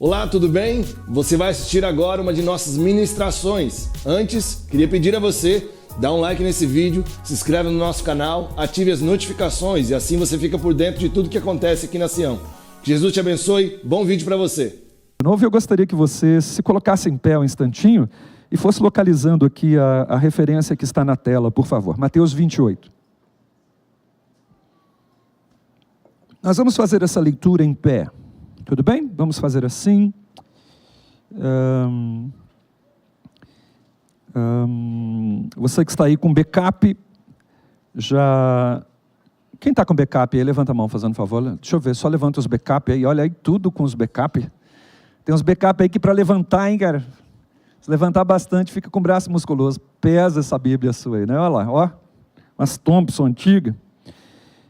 Olá, tudo bem? Você vai assistir agora uma de nossas ministrações. Antes, queria pedir a você, dá um like nesse vídeo, se inscreve no nosso canal, ative as notificações e assim você fica por dentro de tudo que acontece aqui na Sião. Que Jesus te abençoe, bom vídeo para você. De novo, eu gostaria que você se colocasse em pé um instantinho e fosse localizando aqui a referência que está na tela, por favor. Mateus 28. Nós vamos fazer essa leitura em pé. Tudo bem? Vamos fazer assim. Você que está aí com backup, já... Quem está com backup aí? Levanta a mão, fazendo favor. Deixa eu ver, só levanta os backup aí. Olha aí, tudo com os backup. Tem uns backup aí que para levantar, hein, cara? Se levantar bastante, fica com o braço musculoso. Pesa essa Bíblia sua aí, né? Olha lá, ó. Umas Thompson antigas.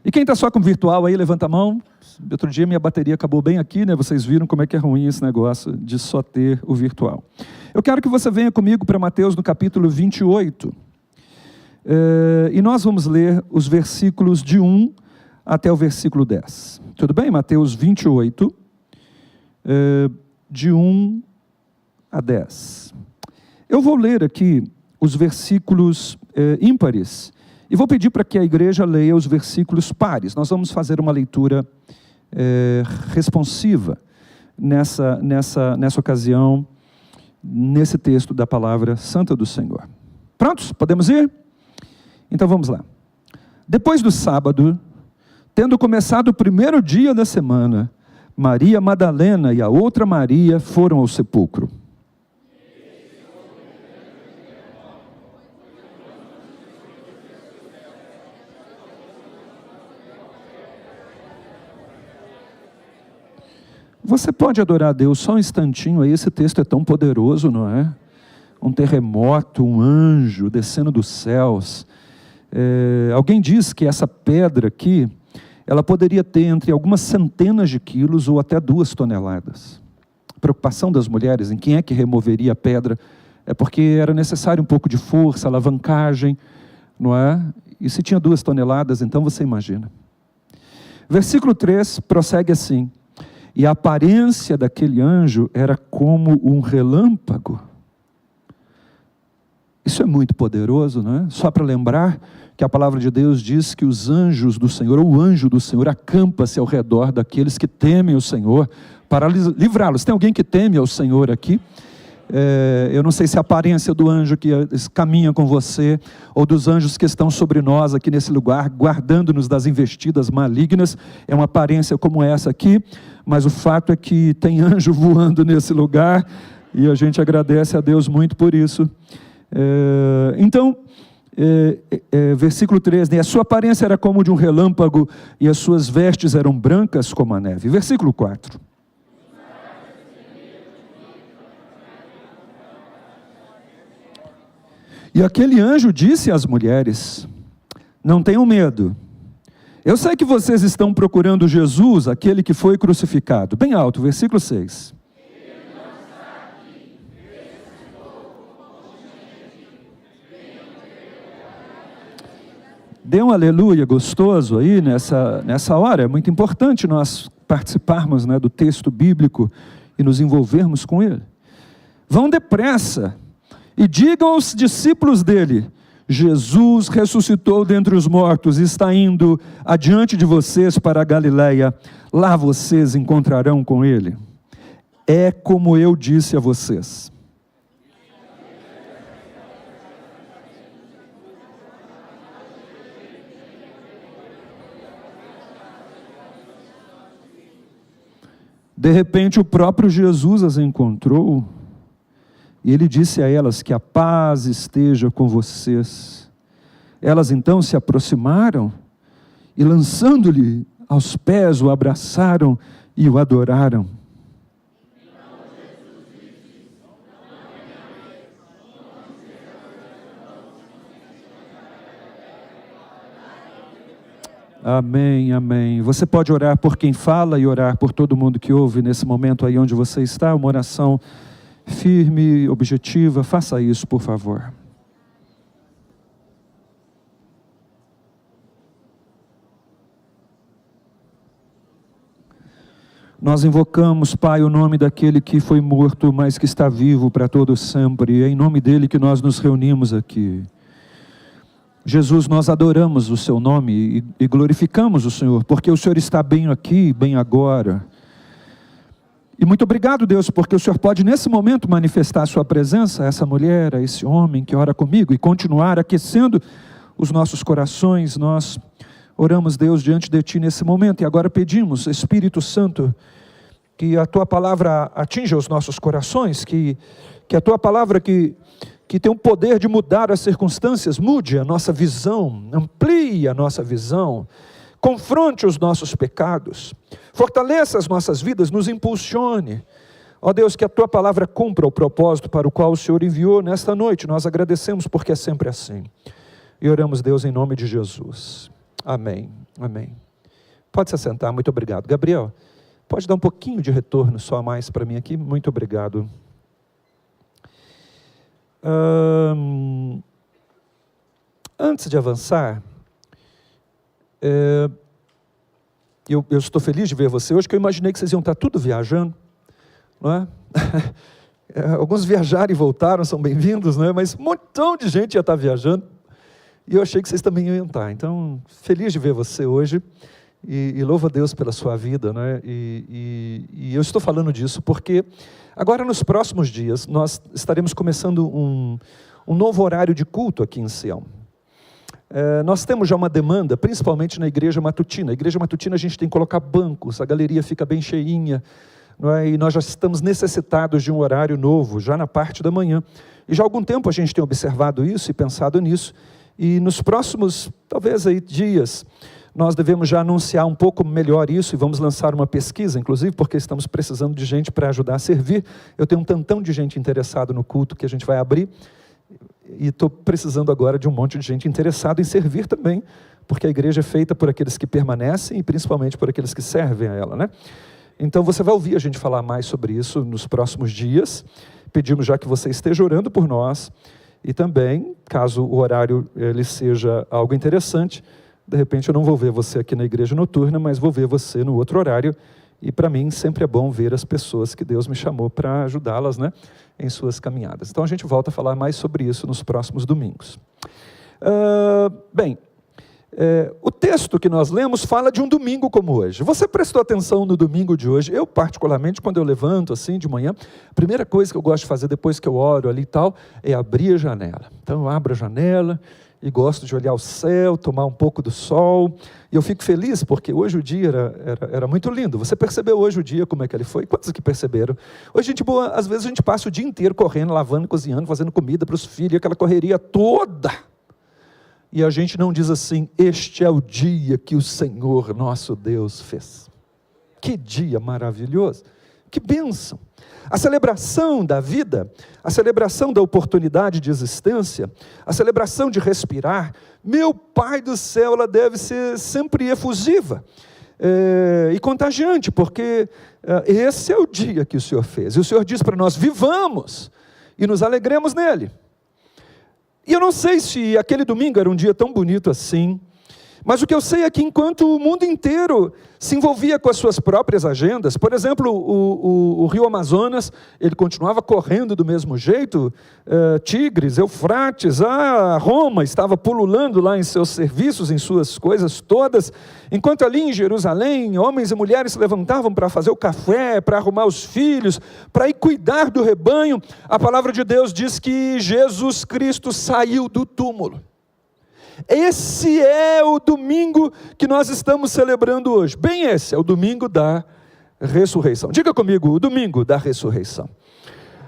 E quem está só com virtual aí, levanta a mão. Outro dia minha bateria acabou bem aqui, né? Vocês viram como é que é ruim esse negócio de só ter o virtual. Eu quero que você venha comigo para Mateus no capítulo 28. E nós vamos ler os versículos de 1 até o versículo 10. Tudo bem? Mateus 28, de 1 a 10. Eu vou ler aqui os versículos ímpares e vou pedir para que a igreja leia os versículos pares. Nós vamos fazer uma leitura responsiva nessa ocasião, nesse texto da palavra santa do Senhor. Prontos? Podemos ir? Então vamos lá. Depois do sábado, tendo começado o primeiro dia da semana, Maria Madalena e a outra Maria foram ao sepulcro. Você pode adorar a Deus só um instantinho aí, esse texto é tão poderoso, não é? Um terremoto, um anjo descendo dos céus. Alguém diz que essa pedra aqui, ela poderia ter entre algumas centenas de quilos ou até 2 toneladas. A preocupação das mulheres em quem é que removeria a pedra é porque era necessário um pouco de força, alavancagem, não é? E se tinha 2 toneladas, então você imagina. Versículo 3 prossegue assim: e a aparência daquele anjo era como um relâmpago. Isso é muito poderoso, não é? Só para lembrar que a palavra de Deus diz que os anjos do Senhor, ou o anjo do Senhor, acampa-se ao redor daqueles que temem o Senhor, para livrá-los. Tem alguém que teme ao Senhor aqui? Eu não sei se a aparência do anjo que caminha com você, ou dos anjos que estão sobre nós aqui nesse lugar, guardando-nos das investidas malignas, é uma aparência como essa aqui, mas o fato é que tem anjo voando nesse lugar, e a gente agradece a Deus muito por isso. Versículo 3, né? A sua aparência era como de um relâmpago, e as suas vestes eram brancas como a neve. Versículo 4. E aquele anjo disse às mulheres: não tenham medo. Eu sei que vocês estão procurando Jesus, aquele que foi crucificado. Bem alto, versículo 6. Dê um aleluia gostoso aí nessa hora. É muito importante nós participarmos, né, do texto bíblico e nos envolvermos com ele. Vão depressa e digam aos discípulos dele: Jesus ressuscitou dentre os mortos e está indo adiante de vocês para a Galileia. Lá vocês encontrarão com ele. É como eu disse a vocês. De repente o próprio Jesus as encontrou e ele disse a elas que a paz esteja com vocês. Elas então se aproximaram e, lançando-lhe aos pés, o abraçaram e o adoraram. Amém, amém. Você pode orar por quem fala e orar por todo mundo que ouve nesse momento aí onde você está, uma oração firme, objetiva. Faça isso, por favor. Nós invocamos, Pai, o nome daquele que foi morto, mas que está vivo para todo sempre. É em nome dele que nós nos reunimos aqui. Jesus, nós adoramos o seu nome e glorificamos o Senhor, porque o Senhor está bem aqui, bem agora. E muito obrigado, Deus, porque o Senhor pode nesse momento manifestar a sua presença a essa mulher, a esse homem que ora comigo, e continuar aquecendo os nossos corações. Nós oramos, Deus, diante de Ti nesse momento, e agora pedimos, Espírito Santo, que a Tua palavra atinja os nossos corações, que a Tua palavra que tem o poder de mudar as circunstâncias, mude a nossa visão, amplie a nossa visão, confronte os nossos pecados, fortaleça as nossas vidas, nos impulsione. Ó Deus, que a Tua palavra cumpra o propósito para o qual o Senhor enviou nesta noite. Nós agradecemos porque é sempre assim. E oramos, Deus, em nome de Jesus. Amém. Amém. Pode se assentar, muito obrigado. Gabriel, pode dar um pouquinho de retorno só a mais para mim aqui? Muito obrigado. Antes de avançar, eu estou feliz de ver você hoje, que eu imaginei que vocês iam estar tudo viajando, não é? Alguns viajaram e voltaram, são bem-vindos, não é? Mas um montão de gente ia estar viajando, e eu achei que vocês também iam estar. Então, feliz de ver você hoje, e louvo a Deus pela sua vida, né? E eu estou falando disso porque agora nos próximos dias nós estaremos começando um novo horário de culto aqui em Sião. Nós temos já uma demanda, principalmente na igreja matutina. A igreja matutina a gente tem que colocar bancos, a galeria fica bem cheinha, não é? E nós já estamos necessitados de um horário novo, já na parte da manhã. E já há algum tempo a gente tem observado isso e pensado nisso, e nos próximos, talvez aí, dias, nós devemos já anunciar um pouco melhor isso, e vamos lançar uma pesquisa, inclusive, porque estamos precisando de gente para ajudar a servir. Eu tenho um tantão de gente interessada no culto que a gente vai abrir, e estou precisando agora de um monte de gente interessada em servir também, porque a igreja é feita por aqueles que permanecem e principalmente por aqueles que servem a ela, né? Então você vai ouvir a gente falar mais sobre isso nos próximos dias. Pedimos já que você esteja orando por nós, e também, caso o horário ele seja algo interessante, de repente eu não vou ver você aqui na igreja noturna, mas vou ver você no outro horário, e para mim sempre é bom ver as pessoas que Deus me chamou para ajudá-las, né, em suas caminhadas. Então a gente volta a falar mais sobre isso nos próximos domingos. O texto que nós lemos fala de um domingo como hoje. Você prestou atenção no domingo de hoje? Eu particularmente, quando eu levanto assim de manhã, a primeira coisa que eu gosto de fazer depois que eu oro ali e tal, é abrir a janela. Então eu abro a janela e gosto de olhar o céu, tomar um pouco do sol, e eu fico feliz porque hoje o dia era muito lindo. Você percebeu hoje o dia como é que ele foi? Quantos aqui perceberam? Hoje, gente boa, às vezes a gente passa o dia inteiro correndo, lavando, cozinhando, fazendo comida para os filhos, aquela correria toda, e a gente não diz assim: este é o dia que o Senhor nosso Deus fez. Que dia maravilhoso, que bênção! A celebração da vida, a celebração da oportunidade de existência, a celebração de respirar, meu Pai do céu, ela deve ser sempre efusiva e contagiante, porque esse é o dia que o Senhor fez. E o Senhor diz para nós: vivamos e nos alegremos nele. E eu não sei se aquele domingo era um dia tão bonito assim, mas o que eu sei é que enquanto o mundo inteiro se envolvia com as suas próprias agendas, por exemplo, o rio Amazonas, ele continuava correndo do mesmo jeito, Tigres, Eufrates, Roma estava pululando lá em seus serviços, em suas coisas todas, enquanto ali em Jerusalém, homens e mulheres se levantavam para fazer o café, para arrumar os filhos, para ir cuidar do rebanho. A palavra de Deus diz que Jesus Cristo saiu do túmulo. Esse é o domingo que nós estamos celebrando hoje. Bem, esse é o domingo da ressurreição. Diga comigo, o domingo da ressurreição.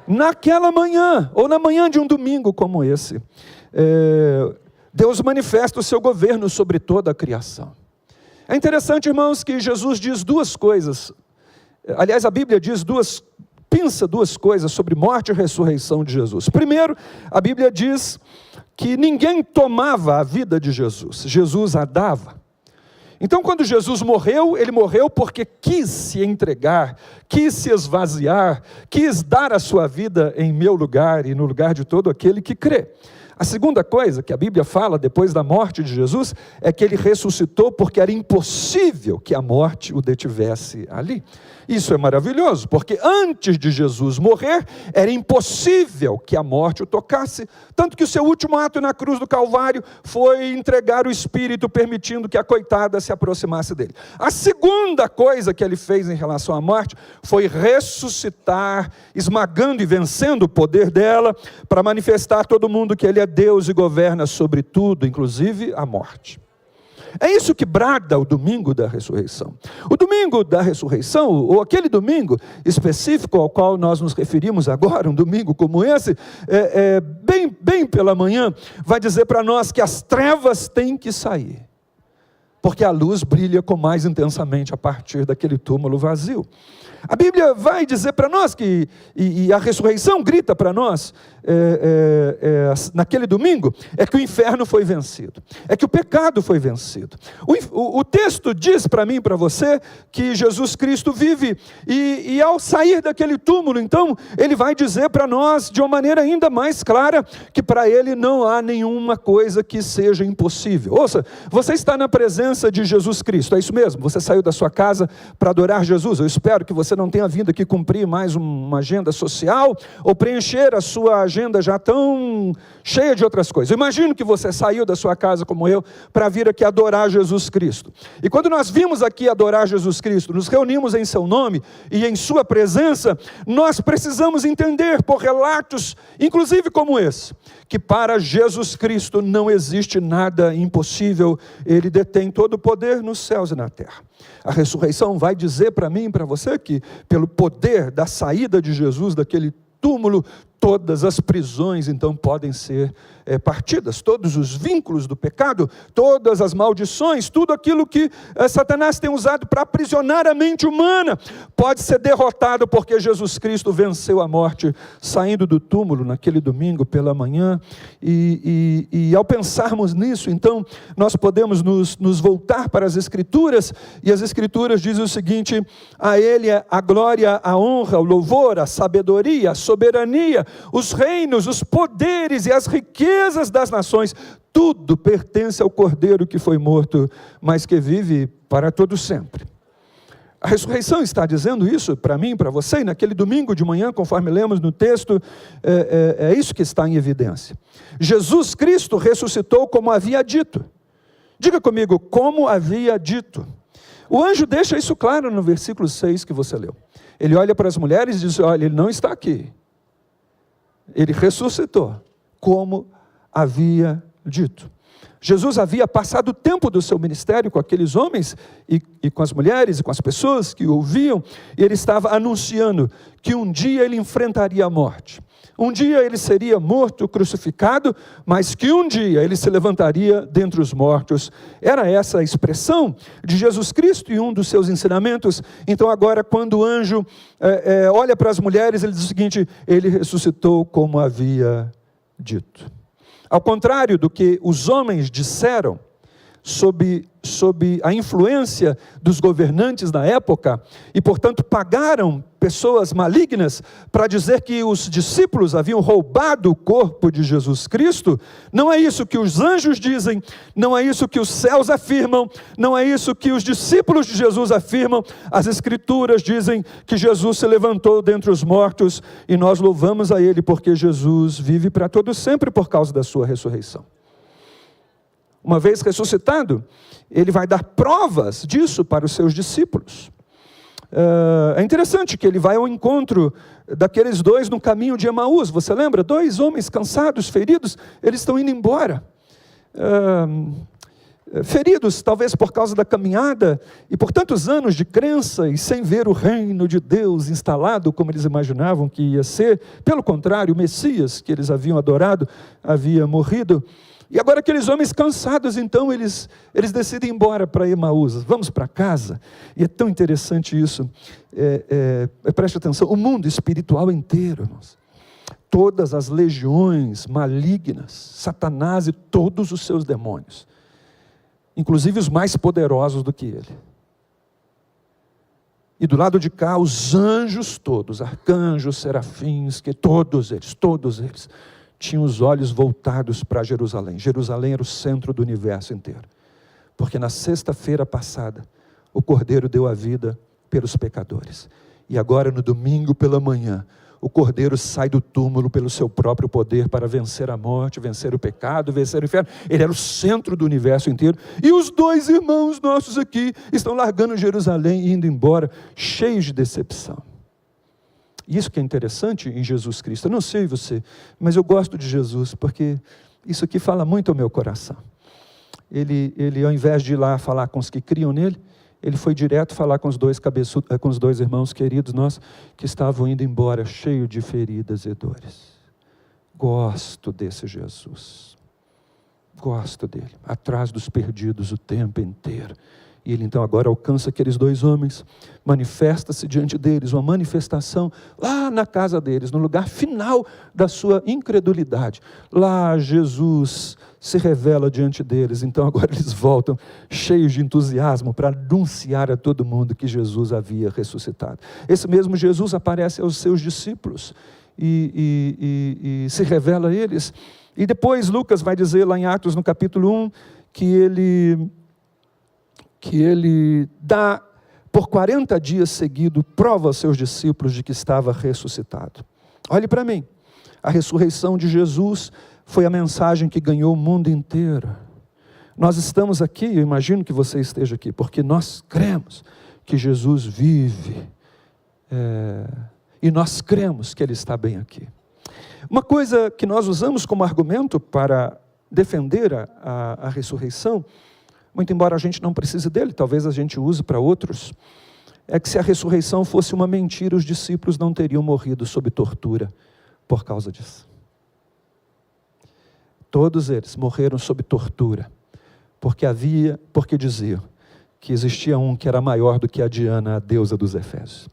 Naquela manhã, ou na manhã de um domingo como esse, Deus manifesta o seu governo sobre toda a criação. É interessante, irmãos, que Jesus diz duas coisas. Aliás, a Bíblia diz pinça duas coisas sobre morte e ressurreição de Jesus. Primeiro, a Bíblia diz que ninguém tomava a vida de Jesus, Jesus a dava. Então, quando Jesus morreu, ele morreu porque quis se entregar, quis se esvaziar, quis dar a sua vida em meu lugar e no lugar de todo aquele que crê. A segunda coisa que a Bíblia fala depois da morte de Jesus é que ele ressuscitou porque era impossível que a morte o detivesse ali. Isso é maravilhoso, porque antes de Jesus morrer, era impossível que a morte o tocasse, tanto que o seu último ato na cruz do Calvário foi entregar o Espírito, permitindo que a coitada se aproximasse dele. A segunda coisa que ele fez em relação à morte foi ressuscitar, esmagando e vencendo o poder dela, para manifestar a todo mundo que ele é Deus e governa sobre tudo, inclusive a morte. É isso que brada o domingo da ressurreição. O domingo da ressurreição, ou aquele domingo específico ao qual nós nos referimos agora, um domingo como esse, bem pela manhã, vai dizer para nós que as trevas têm que sair, porque a luz brilha com mais intensamente a partir daquele túmulo vazio. A Bíblia vai dizer para nós que, e a ressurreição grita para nós, naquele domingo, é que o inferno foi vencido, é que o pecado foi vencido. O texto diz para mim e para você que Jesus Cristo vive, e ao sair daquele túmulo, então, ele vai dizer para nós de uma maneira ainda mais clara, que para ele não há nenhuma coisa que seja impossível. Ouça, você está na presença de Jesus Cristo, é isso mesmo, você saiu da sua casa para adorar Jesus. Eu espero que você não tenha vindo aqui cumprir mais uma agenda social, ou preencher a sua agenda já tão cheia de outras coisas. Eu imagino que você saiu da sua casa como eu, para vir aqui adorar Jesus Cristo. E quando nós vimos aqui adorar Jesus Cristo, nos reunimos em seu nome e em sua presença, nós precisamos entender por relatos, inclusive como esse, que para Jesus Cristo não existe nada impossível. Ele detém todo o poder nos céus e na terra. A ressurreição vai dizer para mim e para você que, pelo poder da saída de Jesus daquele túmulo, todas as prisões então podem ser partidas, todos os vínculos do pecado, todas as maldições, tudo aquilo que Satanás tem usado para aprisionar a mente humana, pode ser derrotado, porque Jesus Cristo venceu a morte, saindo do túmulo naquele domingo pela manhã. E ao pensarmos nisso, então, nós podemos nos voltar para as Escrituras, e as Escrituras dizem o seguinte: a Ele a glória, a honra, o louvor, a sabedoria, a soberania, os reinos, os poderes e as riquezas das nações, tudo pertence ao Cordeiro que foi morto, mas que vive para todo sempre. A ressurreição está dizendo isso para mim, para você, e naquele domingo de manhã, conforme lemos no texto, é isso que está em evidência. Jesus Cristo ressuscitou como havia dito. Diga comigo, como havia dito. O anjo deixa isso claro no versículo 6 que você leu. Ele olha para as mulheres e diz: olha, ele não está aqui. Ele ressuscitou, como havia dito. Jesus havia passado o tempo do seu ministério com aqueles homens e com as mulheres e com as pessoas que o ouviam, e ele estava anunciando que um dia ele enfrentaria a morte. Um dia ele seria morto, crucificado, mas que um dia ele se levantaria dentre os mortos. Era essa a expressão de Jesus Cristo e um dos seus ensinamentos. Então agora, quando o anjo olha para as mulheres, ele diz o seguinte: ele ressuscitou como havia dito. Ao contrário do que os homens disseram, sob a influência dos governantes da época, e portanto pagaram pessoas malignas para dizer que os discípulos haviam roubado o corpo de Jesus Cristo, não é isso que os anjos dizem, não é isso que os céus afirmam, não é isso que os discípulos de Jesus afirmam. As Escrituras dizem que Jesus se levantou dentre os mortos, e nós louvamos a Ele porque Jesus vive para todo sempre por causa da sua ressurreição. Uma vez ressuscitado, ele vai dar provas disso para os seus discípulos. É interessante que ele vai ao encontro daqueles dois no caminho de Emaús. Você lembra? 2 homens cansados, feridos, eles estão indo embora. Feridos talvez por causa da caminhada e por tantos anos de crença, e sem ver o reino de Deus instalado como eles imaginavam que ia ser. Pelo contrário, o Messias que eles haviam adorado havia morrido. E agora aqueles homens cansados, então, eles decidem ir embora para Emaús. Vamos para casa. E é tão interessante isso. Preste atenção, o mundo espiritual inteiro, irmãos, todas as legiões malignas, Satanás e todos os seus demônios, inclusive os mais poderosos do que ele. E do lado de cá, os anjos todos, arcanjos, serafins, que todos eles, tinham os olhos voltados para Jerusalém. Jerusalém era o centro do universo inteiro. Porque na sexta-feira passada, o Cordeiro deu a vida pelos pecadores. E agora, no domingo pela manhã, o Cordeiro sai do túmulo pelo seu próprio poder para vencer a morte, vencer o pecado, vencer o inferno. Ele era o centro do universo inteiro. E os dois irmãos nossos aqui estão largando Jerusalém e indo embora, cheios de decepção. Isso que é interessante em Jesus Cristo. Eu não sei você, mas eu gosto de Jesus, porque isso aqui fala muito ao meu coração. Ele ao invés de ir lá falar com os que criam nele, ele foi direto falar com os dois irmãos queridos nossos que estavam indo embora, cheio de feridas e dores. Gosto desse Jesus. Gosto dele. Atrás dos perdidos o tempo inteiro. E ele então agora alcança aqueles dois homens, manifesta-se diante deles, uma manifestação lá na casa deles, no lugar final da sua incredulidade. Lá Jesus se revela diante deles, então agora eles voltam cheios de entusiasmo para anunciar a todo mundo que Jesus havia ressuscitado. Esse mesmo Jesus aparece aos seus discípulos e se revela a eles. E depois Lucas vai dizer lá em Atos no capítulo 1, que ele dá por 40 dias seguidos prova aos seus discípulos de que estava ressuscitado. Olhe para mim, a ressurreição de Jesus foi a mensagem que ganhou o mundo inteiro. Nós estamos aqui, eu imagino que você esteja aqui, porque nós cremos que Jesus vive, e nós cremos que Ele está bem aqui. Uma coisa que nós usamos como argumento para defender a ressurreição, muito embora a gente não precise dele, talvez a gente use para outros, é que se a ressurreição fosse uma mentira, os discípulos não teriam morrido sob tortura por causa disso. Todos eles morreram sob tortura, porque diziam que existia um que era maior do que a Diana, a deusa dos Efésios.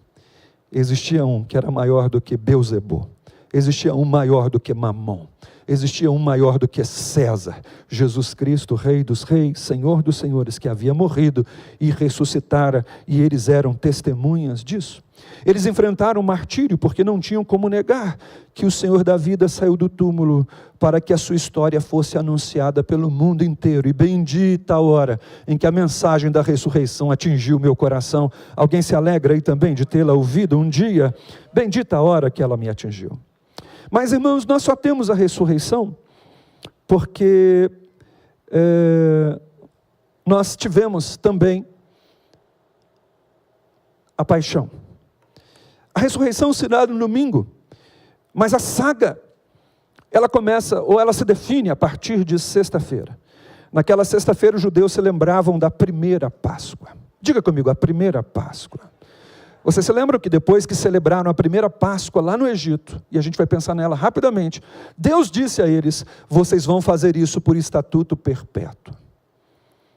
Existia um que era maior do que Beelzebú. Existia um maior do que Mamon. Existia um maior do que César, Jesus Cristo, Rei dos Reis, Senhor dos Senhores, que havia morrido e ressuscitara, e eles eram testemunhas disso. Eles enfrentaram o martírio porque não tinham como negar que o Senhor da vida saiu do túmulo para que a sua história fosse anunciada pelo mundo inteiro. E bendita a hora em que a mensagem da ressurreição atingiu meu coração. Alguém se alegra aí também de tê-la ouvido um dia? Bendita a hora que ela me atingiu. Mas, irmãos, nós só temos a ressurreição porque nós tivemos também a paixão. A ressurreição se dá no domingo, mas a saga, ela começa, ou ela se define a partir de sexta-feira. Naquela sexta-feira, os judeus se lembravam da primeira Páscoa. Diga comigo, a primeira Páscoa. Vocês se lembram que depois que celebraram a primeira Páscoa lá no Egito, e a gente vai pensar nela rapidamente, Deus disse a eles: vocês vão fazer isso por estatuto perpétuo.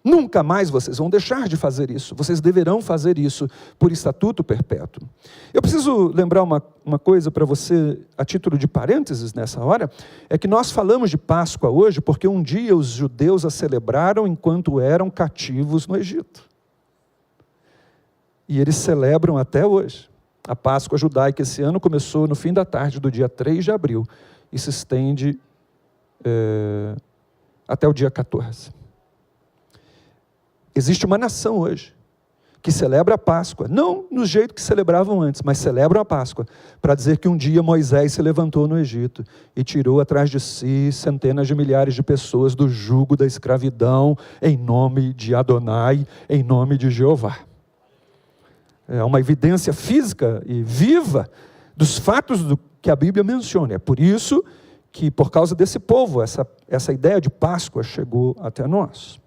Nunca mais vocês vão deixar de fazer isso. Vocês deverão fazer isso por estatuto perpétuo. Eu preciso lembrar uma coisa para você, a título de parênteses nessa hora, é que nós falamos de Páscoa hoje porque um dia os judeus a celebraram enquanto eram cativos no Egito. E eles celebram até hoje. A Páscoa judaica esse ano começou no fim da tarde do dia 3 de abril e se estende até o dia 14. Existe uma nação hoje que celebra a Páscoa, não no jeito que celebravam antes, mas celebram a Páscoa, para dizer que um dia Moisés se levantou no Egito e tirou atrás de si centenas de milhares de pessoas do jugo da escravidão, em nome de Adonai, em nome de Jeová. É uma evidência física e viva dos fatos que a Bíblia menciona. É por isso que, por causa desse povo, essa ideia de Páscoa chegou até nós.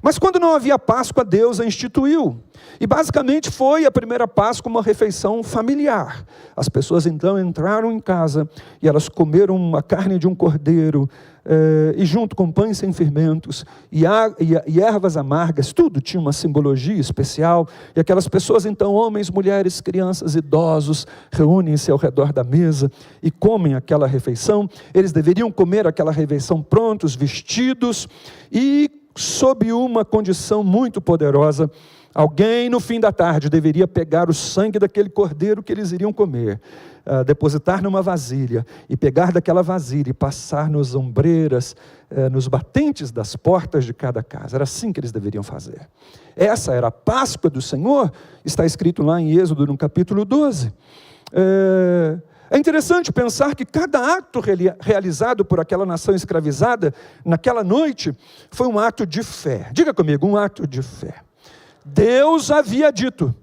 Mas quando não havia Páscoa, Deus a instituiu. E basicamente foi a primeira Páscoa uma refeição familiar. As pessoas então entraram em casa e elas comeram a carne de um cordeiro, e junto com pães sem fermentos e ervas amargas, tudo tinha uma simbologia especial. E aquelas pessoas então, homens, mulheres, crianças, idosos, reúnem-se ao redor da mesa e comem aquela refeição. Eles deveriam comer aquela refeição prontos, vestidos e sob uma condição muito poderosa. Alguém no fim da tarde deveria pegar o sangue daquele cordeiro que eles iriam comer, depositar numa vasilha e pegar daquela vasilha e passar nas ombreiras, nos batentes das portas de cada casa. Era assim que eles deveriam fazer. Essa era a Páscoa do Senhor, está escrito lá em Êxodo, no capítulo 12. É interessante pensar que cada ato realizado por aquela nação escravizada naquela noite foi um ato de fé. Diga comigo, um ato de fé. Deus havia dito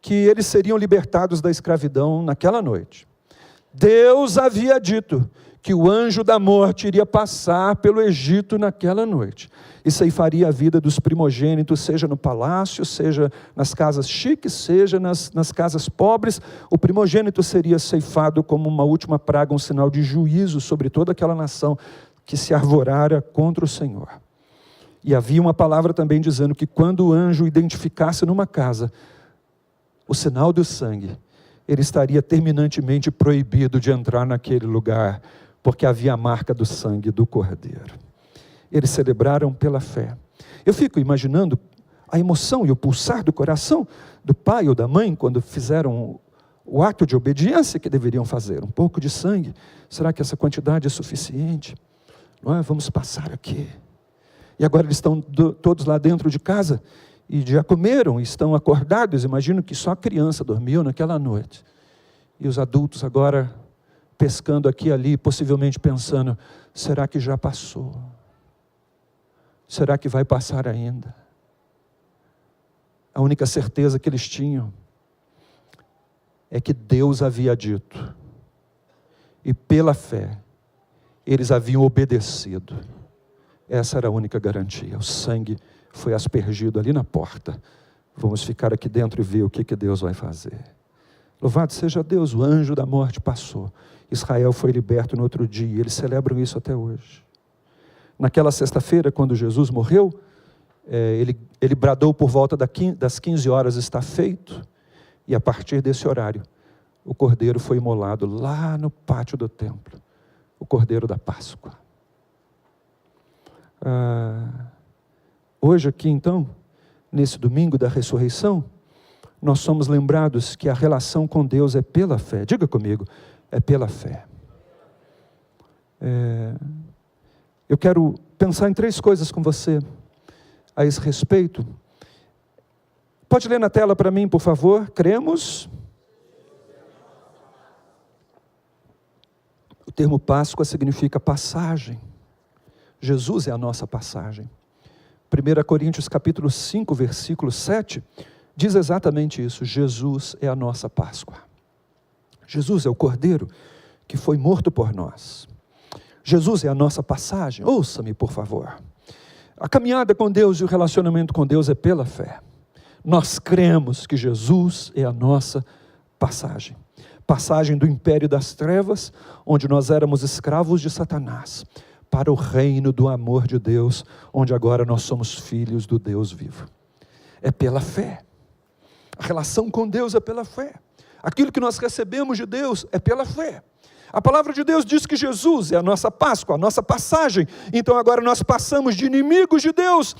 que eles seriam libertados da escravidão naquela noite. Deus havia dito que o anjo da morte iria passar pelo Egito naquela noite. E ceifaria a vida dos primogênitos, seja no palácio, seja nas casas chiques, seja nas casas pobres. O primogênito seria ceifado como uma última praga, um sinal de juízo sobre toda aquela nação que se arvorara contra o Senhor. E havia uma palavra também dizendo que quando o anjo identificasse numa casa o sinal do sangue, ele estaria terminantemente proibido de entrar naquele lugar, porque havia a marca do sangue do Cordeiro. Eles celebraram pela fé. Eu fico imaginando a emoção e o pulsar do coração do pai ou da mãe quando fizeram o ato de obediência que deveriam fazer. Um pouco de sangue, será que essa quantidade é suficiente? Não é? Vamos passar aqui. E agora eles estão todos lá dentro de casa e já comeram, estão acordados. Imagino que só a criança dormiu naquela noite. E os adultos agora pescando aqui e ali, possivelmente pensando, será que já passou? Será que vai passar ainda? A única certeza que eles tinham é que Deus havia dito. E pela fé, eles haviam obedecido. Essa era a única garantia. O sangue foi aspergido ali na porta. Vamos ficar aqui dentro e ver o que Deus vai fazer. Louvado seja Deus, o anjo da morte passou. Israel foi liberto no outro dia. Eles celebram isso até hoje. Naquela sexta-feira, quando Jesus morreu, ele bradou por volta das 15 horas, está feito. E a partir desse horário, o cordeiro foi imolado lá no pátio do templo. O cordeiro da Páscoa. Hoje aqui então, nesse domingo da ressurreição, nós somos lembrados que a relação com Deus é pela fé. Diga comigo, é pela fé. Eu quero pensar em 3 coisas com você a esse respeito. Pode ler na tela para mim, por favor? Cremos. O termo Páscoa significa passagem. Jesus é a nossa passagem. 1 Coríntios capítulo 5, versículo 7, diz exatamente isso. Jesus é a nossa Páscoa. Jesus é o Cordeiro que foi morto por nós. Jesus é a nossa passagem. Ouça-me, por favor. A caminhada com Deus e o relacionamento com Deus é pela fé. Nós cremos que Jesus é a nossa passagem. Passagem do império das trevas, onde nós éramos escravos de Satanás, para o reino do amor de Deus, onde agora nós somos filhos do Deus vivo. É pela fé. A relação com Deus é pela fé. Aquilo que nós recebemos de Deus é pela fé. A palavra de Deus diz que Jesus é a nossa Páscoa, a nossa passagem. Então agora nós passamos de inimigos de Deus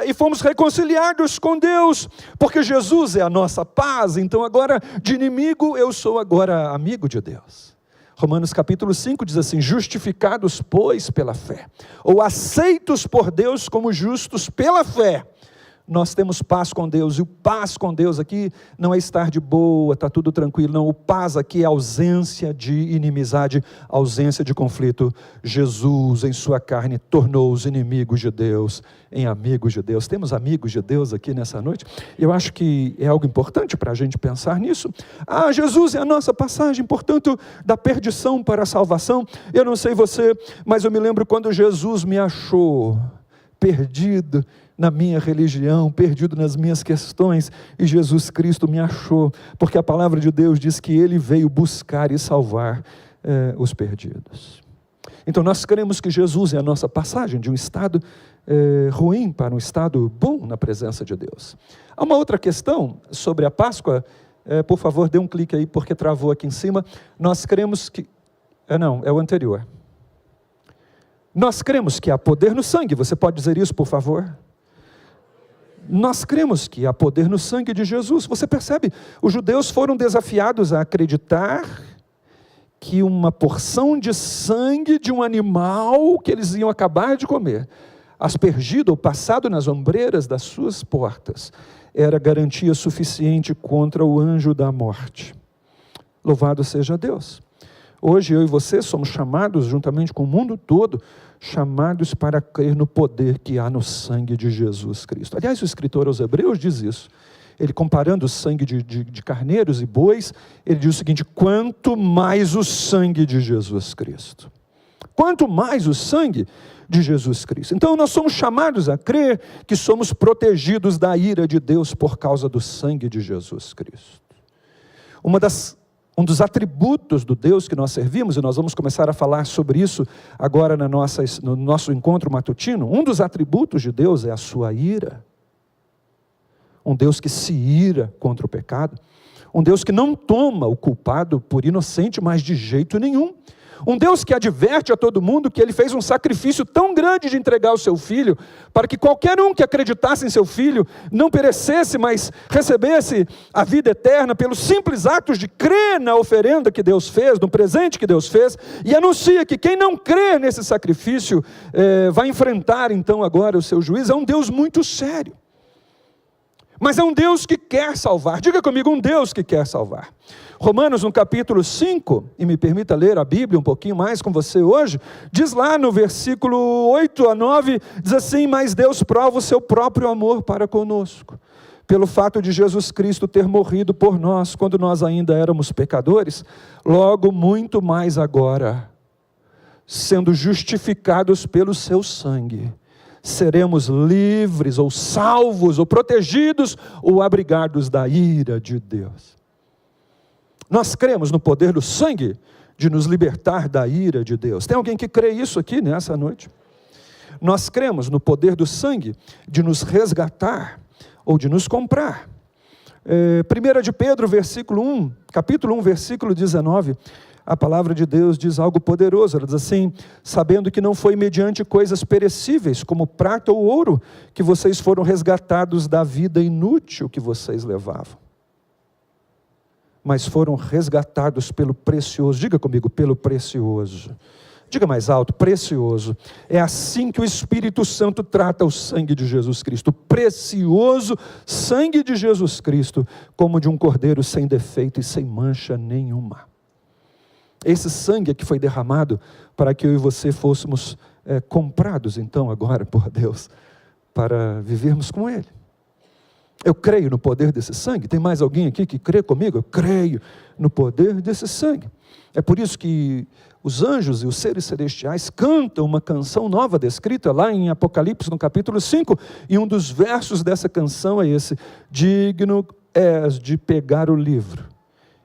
e fomos reconciliados com Deus, porque Jesus é a nossa paz. Então agora de inimigo eu sou agora amigo de Deus. Romanos capítulo 5 diz assim: justificados, pois, pela fé, ou aceitos por Deus como justos pela fé, nós temos paz com Deus. E o paz com Deus aqui não é estar de boa, está tudo tranquilo, não. O paz aqui é ausência de inimizade, ausência de conflito. Jesus em sua carne tornou os inimigos de Deus em amigos de Deus. Temos amigos de Deus aqui nessa noite. Eu acho que é algo importante para a gente pensar nisso. Jesus é a nossa passagem, portanto, da perdição para a salvação. Eu não sei você, mas eu me lembro quando Jesus me achou perdido na minha religião, perdido nas minhas questões, e Jesus Cristo me achou, porque a palavra de Deus diz que Ele veio buscar e salvar os perdidos. Então nós cremos que Jesus é a nossa passagem de um estado ruim para um estado bom na presença de Deus. Há uma outra questão sobre a Páscoa, por favor dê um clique aí, porque travou aqui em cima. Nós cremos que... não, é o anterior. Nós cremos que há poder no sangue. Você pode dizer isso, por favor? Nós cremos que há poder no sangue de Jesus. Você percebe? Os judeus foram desafiados a acreditar que uma porção de sangue de um animal que eles iam acabar de comer, aspergido ou passado nas ombreiras das suas portas, era garantia suficiente contra o anjo da morte. Louvado seja Deus. Hoje eu e você somos chamados, juntamente com o mundo todo, chamados para crer no poder que há no sangue de Jesus Cristo. Aliás, o escritor aos Hebreus diz isso. Ele, comparando o sangue de carneiros e bois, ele diz o seguinte: quanto mais o sangue de Jesus Cristo. Quanto mais o sangue de Jesus Cristo. Então nós somos chamados a crer que somos protegidos da ira de Deus por causa do sangue de Jesus Cristo. Um dos atributos do Deus que nós servimos, e nós vamos começar a falar sobre isso agora no nosso encontro matutino, um dos atributos de Deus é a sua ira. Um Deus que se ira contra o pecado, um Deus que não toma o culpado por inocente, mas de jeito nenhum. Um Deus que adverte a todo mundo que Ele fez um sacrifício tão grande de entregar o seu Filho, para que qualquer um que acreditasse em seu Filho não perecesse, mas recebesse a vida eterna pelos simples atos de crer na oferenda que Deus fez, no presente que Deus fez, e anuncia que quem não crer nesse sacrifício vai enfrentar então agora o seu juízo. É um Deus muito sério. Mas é um Deus que quer salvar. Diga comigo, um Deus que quer salvar. Romanos, no capítulo 5, e me permita ler a Bíblia um pouquinho mais com você hoje, diz lá no versículo 8 a 9, diz assim: mas Deus prova o seu próprio amor para conosco, pelo fato de Jesus Cristo ter morrido por nós, quando nós ainda éramos pecadores, logo muito mais agora, sendo justificados pelo seu sangue, seremos livres, ou salvos, ou protegidos, ou abrigados da ira de Deus. Nós cremos no poder do sangue de nos libertar da ira de Deus. Tem alguém que crê isso aqui nessa noite? Nós cremos no poder do sangue de nos resgatar, ou de nos comprar. 1 de Pedro, capítulo 1, versículo 19, a palavra de Deus diz algo poderoso. Ela diz assim: sabendo que não foi mediante coisas perecíveis, como prata ou ouro, que vocês foram resgatados da vida inútil que vocês levavam, mas foram resgatados pelo precioso. Diga comigo, pelo precioso. Diga mais alto, precioso. É assim que o Espírito Santo trata o sangue de Jesus Cristo. O precioso sangue de Jesus Cristo, como de um cordeiro sem defeito e sem mancha nenhuma. Esse sangue é que foi derramado para que eu e você fôssemos comprados, então, agora, por Deus, para vivermos com Ele. Eu creio no poder desse sangue. Tem mais alguém aqui que crê comigo? Eu creio no poder desse sangue. É por isso que os anjos e os seres celestiais cantam uma canção nova descrita lá em Apocalipse, no capítulo 5, e um dos versos dessa canção é esse: digno és de pegar o livro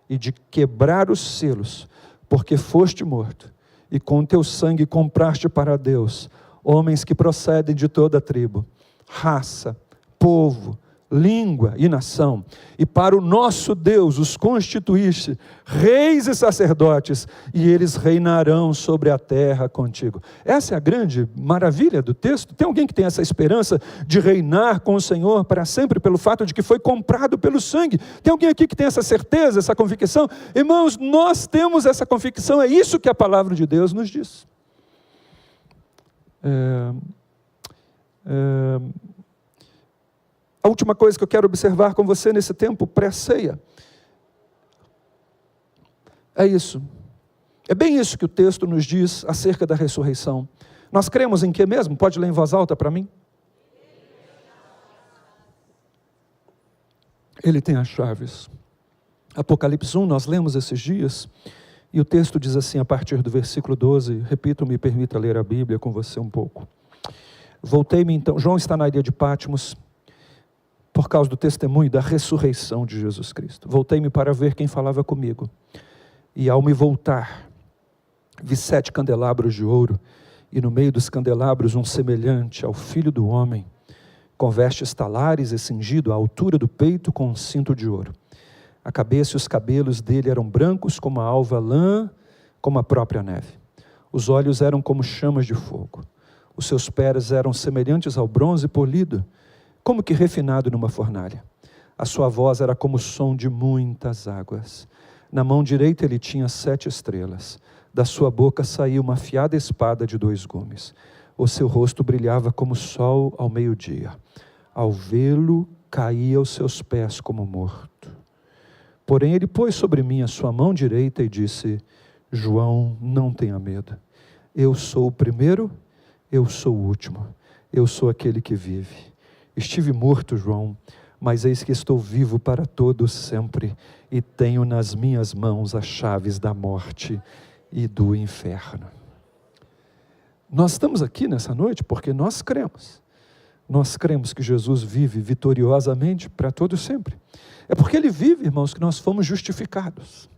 e de quebrar os selos, porque foste morto, e com teu sangue compraste para Deus homens que procedem de toda a tribo, raça, povo, língua e nação, e para o nosso Deus os constituíste reis e sacerdotes, e eles reinarão sobre a terra contigo. Essa é a grande maravilha do texto. Tem alguém que tem essa esperança de reinar com o Senhor para sempre, pelo fato de que foi comprado pelo sangue? Tem alguém aqui que tem essa certeza, essa convicção? Irmãos, nós temos essa convicção, é isso que a palavra de Deus nos diz. A última coisa que eu quero observar com você nesse tempo pré-ceia é isso. É bem isso que o texto nos diz acerca da ressurreição. Nós cremos em que mesmo? Pode ler em voz alta para mim? Ele tem as chaves. Apocalipse 1, nós lemos esses dias, e o texto diz assim, a partir do versículo 12, repito, me permita ler a Bíblia com você um pouco. Voltei-me então, João está na ilha de Patmos, por causa do testemunho da ressurreição de Jesus Cristo. Voltei-me para ver quem falava comigo. E ao me voltar, vi 7 candelabros de ouro, e no meio dos candelabros um semelhante ao Filho do Homem, com vestes talares e cingido à altura do peito com um cinto de ouro. A cabeça e os cabelos dele eram brancos como a alva lã, como a própria neve. Os olhos eram como chamas de fogo. Os seus pés eram semelhantes ao bronze polido, como que refinado numa fornalha. A sua voz era como o som de muitas águas. Na mão direita ele tinha 7 estrelas. Da sua boca saía uma afiada espada de 2 gumes. O seu rosto brilhava como o sol ao meio-dia. Ao vê-lo, caía aos seus pés como morto. Porém ele pôs sobre mim a sua mão direita e disse: João, não tenha medo. Eu sou o primeiro, eu sou o último. Eu sou aquele que vive. Estive morto, João, mas eis que estou vivo para todos sempre, e tenho nas minhas mãos as chaves da morte e do inferno. Nós estamos aqui nessa noite porque nós cremos. Nós cremos que Jesus vive vitoriosamente para todos sempre. É porque Ele vive, irmãos, que nós fomos justificados.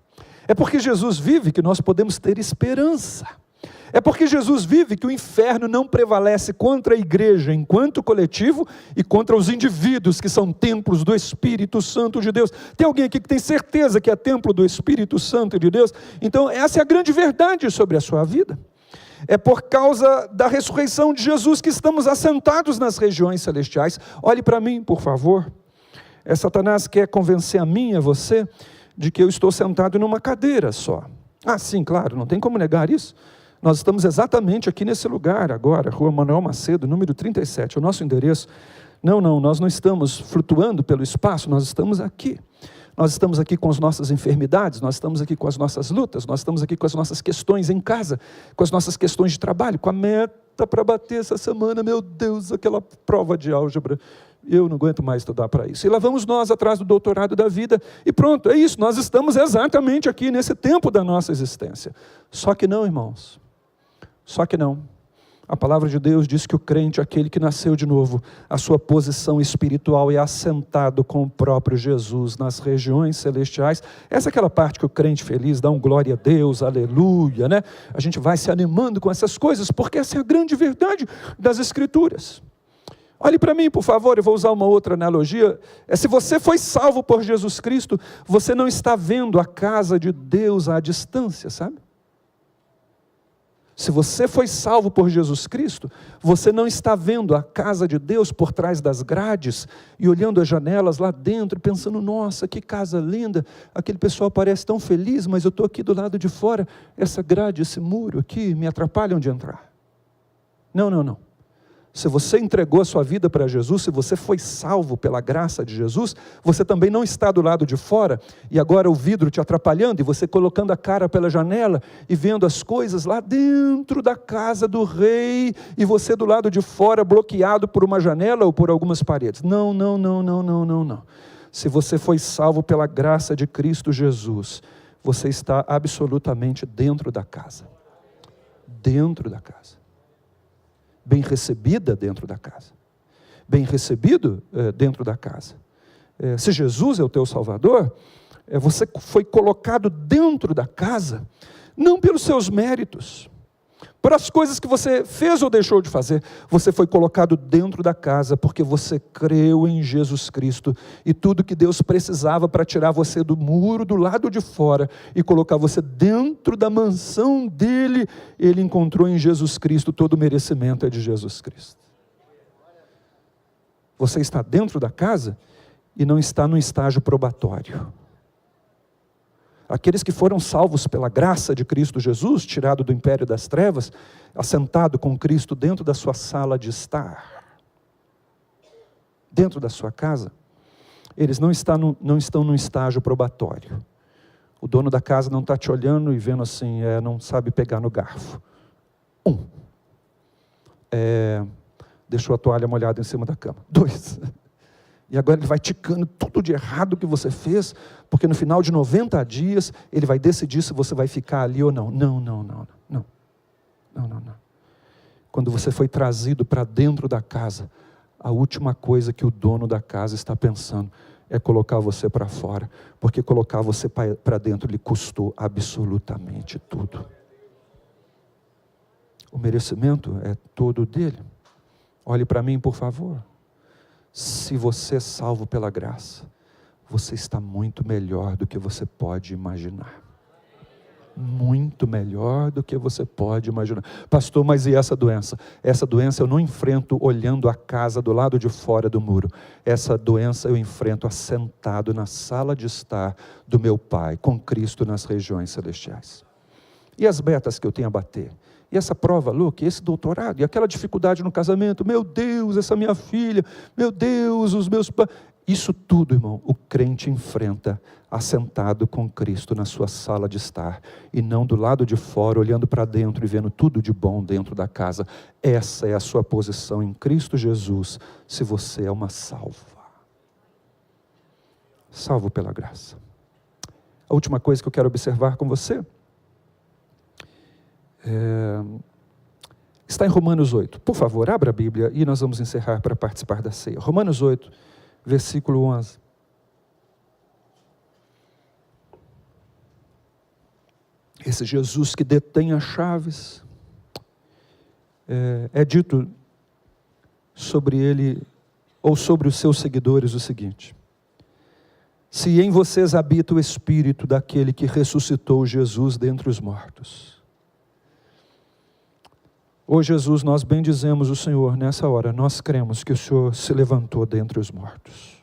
É porque Jesus vive que nós podemos ter esperança. É porque Jesus vive que o inferno não prevalece contra a igreja enquanto coletivo e contra os indivíduos que são templos do Espírito Santo de Deus. Tem alguém aqui que tem certeza que é templo do Espírito Santo de Deus? Então essa é a grande verdade sobre a sua vida. É por causa da ressurreição de Jesus que estamos assentados nas regiões celestiais. Olhe para mim, por favor. Satanás quer convencer a mim e a você de que eu estou sentado numa cadeira só. Ah, sim, claro, não tem como negar isso. Nós estamos exatamente aqui nesse lugar agora, Rua Manuel Macedo, número 37, o nosso endereço. Não, nós não estamos flutuando pelo espaço, nós estamos aqui. Nós estamos aqui com as nossas enfermidades, nós estamos aqui com as nossas lutas, nós estamos aqui com as nossas questões em casa, com as nossas questões de trabalho, com a meta para bater essa semana, meu Deus, aquela prova de álgebra. Eu não aguento mais estudar para isso. E lá vamos nós atrás do doutorado da vida, e pronto, é isso, nós estamos exatamente aqui nesse tempo da nossa existência. Só que não, irmãos. Só que não. A palavra de Deus diz que o crente é aquele que nasceu de novo. A sua posição espiritual é assentado com o próprio Jesus nas regiões celestiais. Essa é aquela parte que o crente feliz dá um glória a Deus, aleluia, né? A gente vai se animando com essas coisas, porque essa é a grande verdade das Escrituras. Olhe para mim, por favor, eu vou usar uma outra analogia. Se você foi salvo por Jesus Cristo, você não está vendo a casa de Deus à distância, sabe? Se você foi salvo por Jesus Cristo, você não está vendo a casa de Deus por trás das grades e olhando as janelas lá dentro, pensando, nossa, que casa linda, aquele pessoal parece tão feliz, mas eu estou aqui do lado de fora, essa grade, esse muro aqui me atrapalham de entrar. Não. Se você entregou a sua vida para Jesus, se você foi salvo pela graça de Jesus, você também não está do lado de fora, e agora o vidro te atrapalhando, e você colocando a cara pela janela, e vendo as coisas lá dentro da casa do rei, e você do lado de fora, bloqueado por uma janela ou por algumas paredes. Não. Se você foi salvo pela graça de Cristo Jesus, você está absolutamente dentro da casa. Dentro da casa. Bem recebida dentro da casa, bem recebido dentro da casa. Se Jesus é o teu Salvador, você foi colocado dentro da casa, não pelos seus méritos, por as coisas que você fez ou deixou de fazer, você foi colocado dentro da casa, porque você creu em Jesus Cristo, e tudo que Deus precisava para tirar você do muro, do lado de fora, e colocar você dentro da mansão dele, Ele encontrou em Jesus Cristo, todo o merecimento é de Jesus Cristo. Você está dentro da casa, e não está no estágio probatório. Aqueles que foram salvos pela graça de Cristo Jesus, tirado do império das trevas, assentado com Cristo dentro da sua sala de estar, dentro da sua casa, eles não estão no estágio probatório. O dono da casa não está te olhando e vendo assim, não sabe pegar no garfo. Deixou a toalha molhada em cima da cama. 2. E agora ele vai ticando tudo de errado que você fez, porque no final de 90 dias, ele vai decidir se você vai ficar ali ou não. Não. Quando você foi trazido para dentro da casa, a última coisa que o dono da casa está pensando é colocar você para fora, porque colocar você para dentro lhe custou absolutamente tudo. O merecimento é todo dele. Olhe para mim, por favor. Se você é salvo pela graça, você está muito melhor do que você pode imaginar. muito melhor do que você pode imaginar. Pastor, mas e essa doença? Essa doença eu não enfrento olhando a casa do lado de fora do muro. Essa doença eu enfrento assentado na sala de estar do meu Pai, com Cristo nas regiões celestiais. E as metas que eu tenho a bater? E essa prova, Luke, esse doutorado, e aquela dificuldade no casamento, meu Deus, essa minha filha, meu Deus, os meus pais. Isso tudo, irmão, o crente enfrenta assentado com Cristo na sua sala de estar, e não do lado de fora, olhando para dentro e vendo tudo de bom dentro da casa. Essa é a sua posição em Cristo Jesus, se você é uma salva. Salvo pela graça. A última coisa que eu quero observar com você está em Romanos 8. Por favor, abra a Bíblia e nós vamos encerrar para participar da ceia. Romanos 8, versículo 11. Esse Jesus que detém as chaves, é dito sobre ele, ou sobre os seus seguidores, o seguinte: se em vocês habita o Espírito daquele que ressuscitou Jesus dentre os mortos. Ô Jesus, nós bendizemos o Senhor nessa hora, nós cremos que o Senhor se levantou dentre os mortos.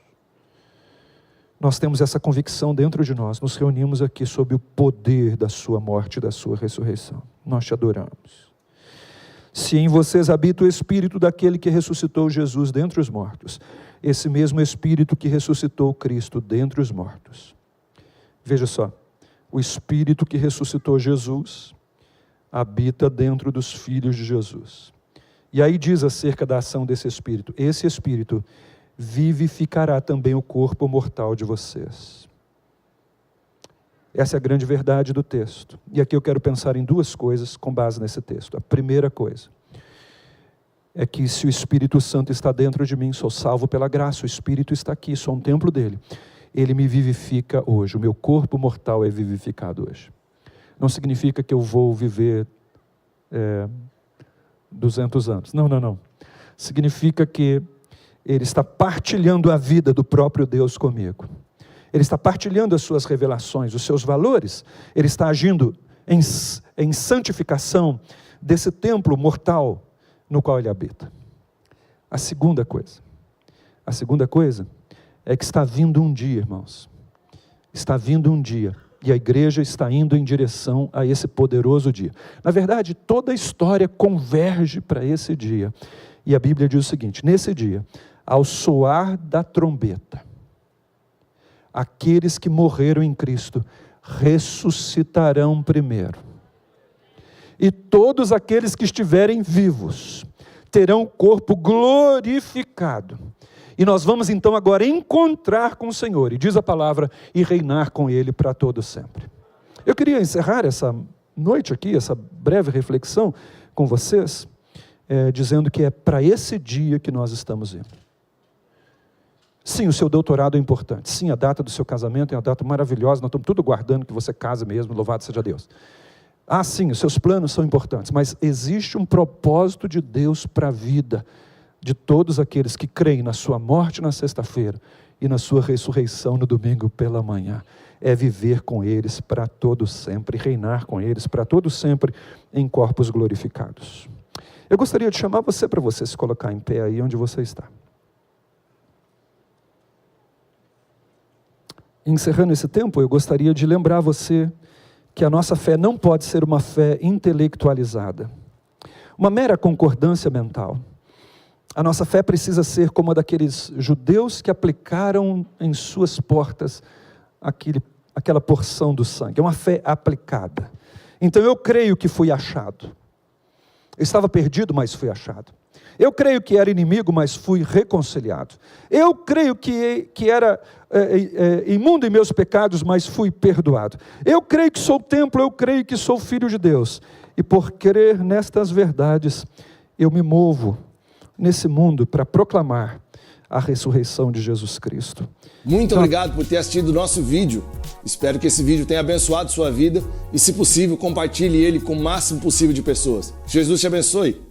Nós temos essa convicção dentro de nós, nos reunimos aqui sob o poder da sua morte e da sua ressurreição. Nós te adoramos. Se em vocês habita o Espírito daquele que ressuscitou Jesus dentre os mortos, esse mesmo Espírito que ressuscitou Cristo dentre os mortos. Veja só, o Espírito que ressuscitou Jesus habita dentro dos filhos de Jesus. E aí diz acerca da ação desse Espírito: esse Espírito vivificará também o corpo mortal de vocês. Essa é a grande verdade do texto. E aqui eu quero pensar em duas coisas com base nesse texto. A primeira coisa é que se o Espírito Santo está dentro de mim, sou salvo pela graça, o Espírito está aqui, sou um templo dele. Ele me vivifica hoje, o meu corpo mortal é vivificado hoje. Não significa que eu vou viver 200 anos. Não. Significa que ele está partilhando a vida do próprio Deus comigo. Ele está partilhando as suas revelações, os seus valores. Ele está agindo em santificação desse templo mortal no qual ele habita. A segunda coisa é que está vindo um dia, irmãos. Está vindo um dia. E a igreja está indo em direção a esse poderoso dia. Na verdade, toda a história converge para esse dia. E a Bíblia diz o seguinte: nesse dia, ao soar da trombeta, aqueles que morreram em Cristo ressuscitarão primeiro. E todos aqueles que estiverem vivos terão o corpo glorificado. E nós vamos então agora encontrar com o Senhor, e diz a palavra, e reinar com Ele para todo sempre. Eu queria encerrar essa noite aqui, essa breve reflexão com vocês, dizendo que é para esse dia que nós estamos indo. Sim, o seu doutorado é importante. Sim, a data do seu casamento é uma data maravilhosa, nós estamos tudo guardando que você case mesmo, louvado seja Deus. Ah, sim, os seus planos são importantes, mas existe um propósito de Deus para a vida de todos aqueles que creem na sua morte na sexta-feira e na sua ressurreição no domingo pela manhã. É viver com eles para todo sempre, reinar com eles para todo sempre em corpos glorificados. Eu gostaria de chamar você para você se colocar em pé aí onde você está. Encerrando esse tempo, eu gostaria de lembrar você que a nossa fé não pode ser uma fé intelectualizada, uma mera concordância mental. A nossa fé precisa ser como a daqueles judeus que aplicaram em suas portas aquela porção do sangue. É uma fé aplicada. Então eu creio que fui achado. Eu estava perdido, mas fui achado. Eu creio que era inimigo, mas fui reconciliado. Eu creio que era imundo em meus pecados, mas fui perdoado. Eu creio que sou templo, eu creio que sou filho de Deus. E por crer nestas verdades, eu me movo nesse mundo para proclamar a ressurreição de Jesus Cristo. Muito obrigado por ter assistido o nosso vídeo. Espero que esse vídeo tenha abençoado sua vida e, se possível, compartilhe ele com o máximo possível de pessoas. Jesus te abençoe.